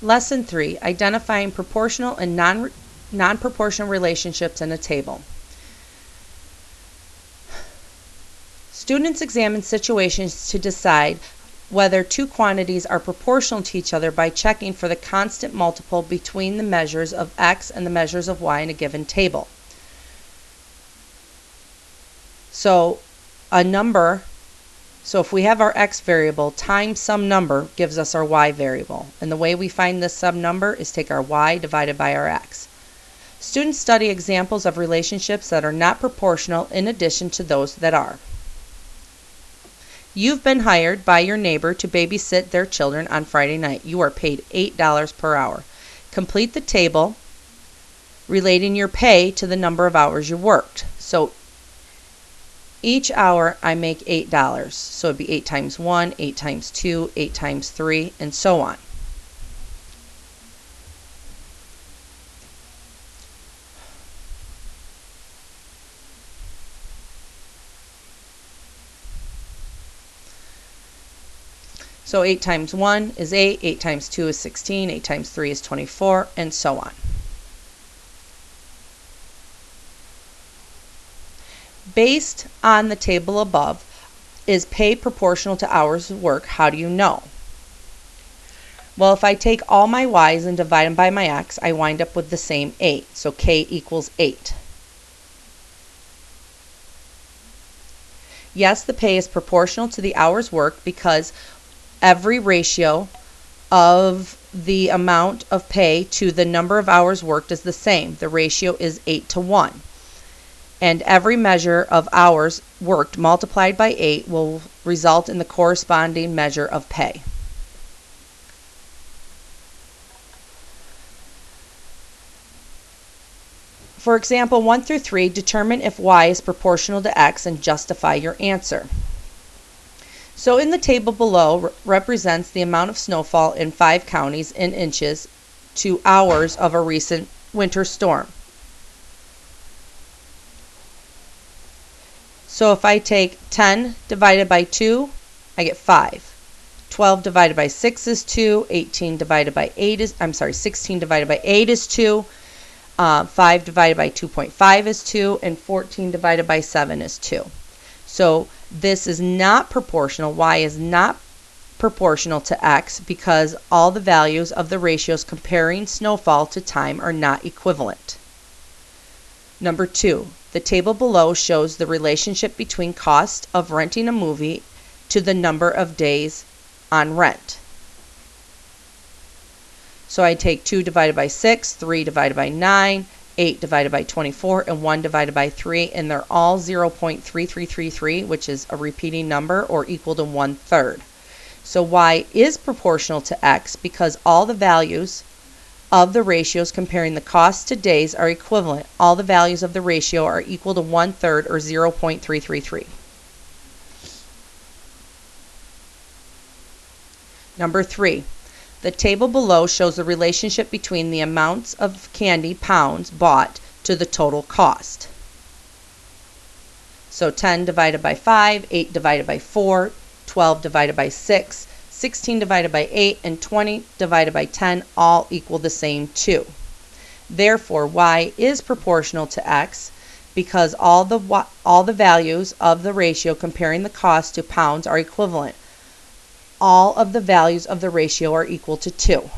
Lesson 3, identifying proportional and non-proportional relationships in a table. Students examine situations to decide whether two quantities are proportional to each other by checking for the constant multiple between the measures of x and the measures of y in a given table. So if we have our x variable times some number gives us our y variable. And the way we find this some number is take our y divided by our x. Students study examples of relationships that are not proportional in addition to those that are. You've been hired by your neighbor to babysit their children on Friday night. You are paid $8 per hour. Complete the table relating your pay to the number of hours you worked. So each hour I make $8. So it'd be 8 times 1, 8 times 2, 8 times 3, and so on. So 8 times 1 is 8, 8 times 2 is 16, 8 times 3 is 24, and so on. Based on the table above, is pay proportional to hours of work? How do you know? Well, if I take all my y's and divide them by my x, I wind up with the same 8. So k equals 8. Yes, the pay is proportional to the hours worked because every ratio of the amount of pay to the number of hours worked is the same. The ratio is 8 to 1. And every measure of hours worked multiplied by 8 will result in the corresponding measure of pay. For example, 1 through 3, determine if y is proportional to x and justify your answer. So in the table below represents the amount of snowfall in 5 counties in inches to hours of a recent winter storm. So if I take 10 divided by 2, I get 5. 12 divided by 6 is 2. 18 divided by 8 is, 16 divided by 8 is 2. 5 divided by 2.5 is 2. And 14 divided by 7 is 2. So this is not proportional. Y is not proportional to x because all the values of the ratios comparing snowfall to time are not equivalent. Number 2, the table below shows the relationship between cost of renting a movie to the number of days on rent. So I take 2 divided by 6, 3 divided by 9, 8 divided by 24, and 1 divided by 3, and they're all 0.3333, which is a repeating number or equal to 1/3. So y is proportional to x because all the values of the ratios comparing the cost to days are equivalent. All the values of the ratio are equal to 1/3 or 0.333. Number 3. The table below shows the relationship between the amounts of candy pounds bought to the total cost. So 10 divided by 5, 8 divided by 4, 12 divided by 6, 16 divided by 8, and 20 divided by 10 all equal the same 2. Therefore, y is proportional to x because all the values of the ratio comparing the cost to pounds are equivalent. All of the values of the ratio are equal to 2.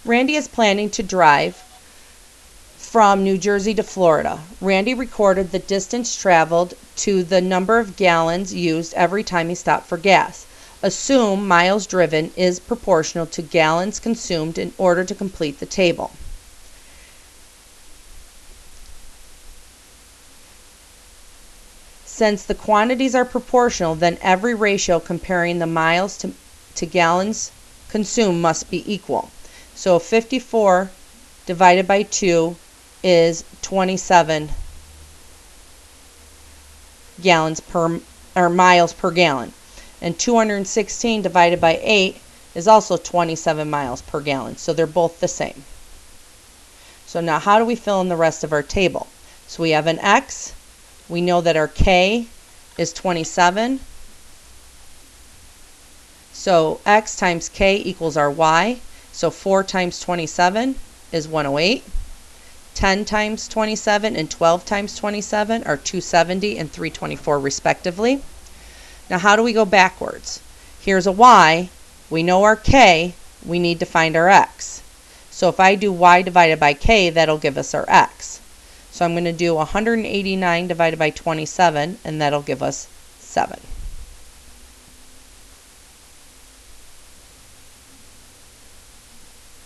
Randy is planning to drive from New Jersey to Florida. Randy recorded the distance traveled to the number of gallons used every time he stopped for gas. Assume miles driven is proportional to gallons consumed in order to complete the table. Since the quantities are proportional, then every ratio comparing the miles to gallons consumed must be equal. So 54 divided by 2 is 27 gallons per or miles per gallon, and 216 divided by 8 is also 27 miles per gallon. So they're both the same. So now how do we fill in the rest of our table? So we have an x, We know that our K is 27. So X times K equals our Y. So 4 times 27 is 108. 10 times 27 and 12 times 27 are 270 and 324 respectively. Now how do we go backwards? Here's a Y. We know our K. We need to find our X. So if I do Y divided by K, that'll give us our X. So I'm going to do 189 divided by 27, and that'll give us 7.